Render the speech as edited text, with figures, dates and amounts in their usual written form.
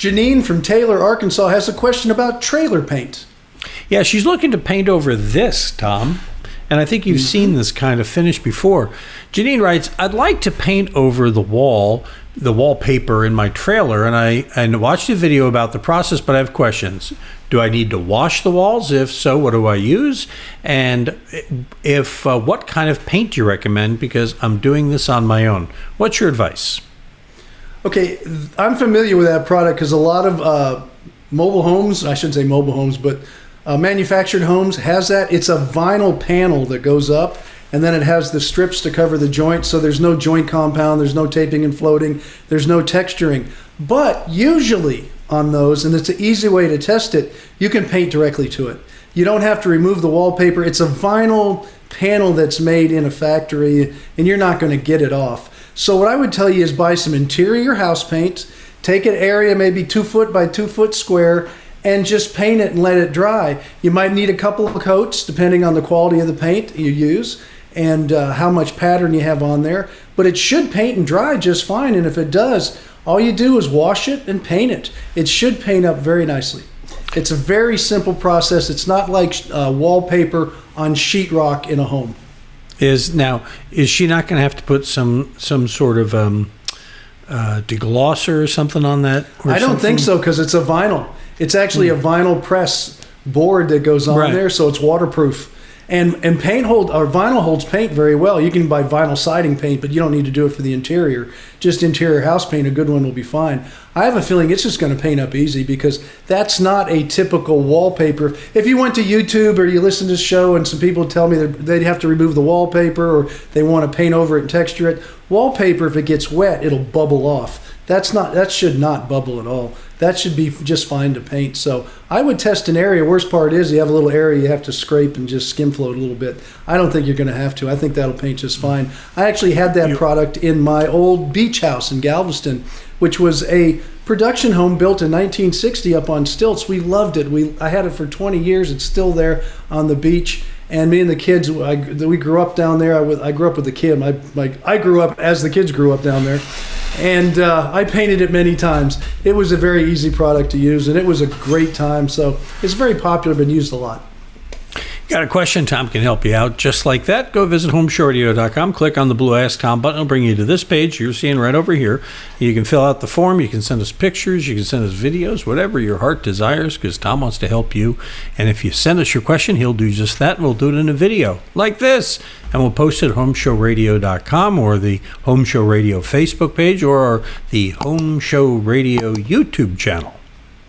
Janine from Taylor, Arkansas, has a question about trailer paint. Yeah, she's looking to paint over this, Tom. And I think you've seen this kind of finish before. Janine writes, I'd like to paint over the wallpaper in my trailer, and I watched a video about the process, but I have questions. Do I need to wash the walls? If so, what do I use? And if what kind of paint do you recommend? Because I'm doing this on my own. What's your advice? Okay, I'm familiar with that product because a lot of mobile homes, I shouldn't say mobile homes, but manufactured homes has that. It's a vinyl panel that goes up, and then it has the strips to cover the joint, so there's no joint compound, there's no taping and floating, there's no texturing. But usually on those, and it's an easy way to test it, you can paint directly to it. You don't have to remove the wallpaper. It's a vinyl panel that's made in a factory, and you're not going to get it off. So what I would tell you is buy some interior house paint, take an area maybe 2 foot by 2 foot square, and just paint it and let it dry. You might need a couple of coats depending on the quality of the paint you use and how much pattern you have on there. But it should paint and dry just fine, and if it does, all you do is wash it and paint it. It should paint up very nicely. It's a very simple process. It's not like wallpaper on sheetrock in a home. Is she not going to have to put some sort of deglosser or something on that? I don't think so, because it's a vinyl. It's actually a vinyl press board that goes on there, so it's waterproof. And vinyl holds paint very well. You can buy vinyl siding paint, but you don't need to do it for the interior. Just interior house paint, a good one will be fine. I have a feeling it's just going to paint up easy because that's not a typical wallpaper. If you went to YouTube or you listen to this show and some people tell me that they'd have to remove the wallpaper or they want to paint over it and texture it, wallpaper, if it gets wet, it'll bubble off. That should not bubble at all. That should be just fine to paint. So I would test an area. Worst part is you have a little area you have to scrape and just skim float a little bit. I don't think you're going to have to. I think that'll paint just fine. I actually had that product in my old beach house in Galveston, which was a production home built in 1960 up on stilts. We loved it. I had it for 20 years. It's still there on the beach. And me and the kids, we grew up down there. I grew up with the kid. I grew up as the kids grew up down there. And I painted it many times. It was a very easy product to use, and it was a great time. So it's very popular, been used a lot. Got a question? Tom can help you out just like that. Go visit HomeShowRadio.com. Click on the blue Ask Tom button. It'll bring you to this page you're seeing right over here. You can fill out the form. You can send us pictures. You can send us videos, whatever your heart desires, because Tom wants to help you. And if you send us your question, he'll do just that, and we'll do it in a video like this. And we'll post it at HomeShowRadio.com or the Home Show Radio Facebook page or the Home Show Radio YouTube channel.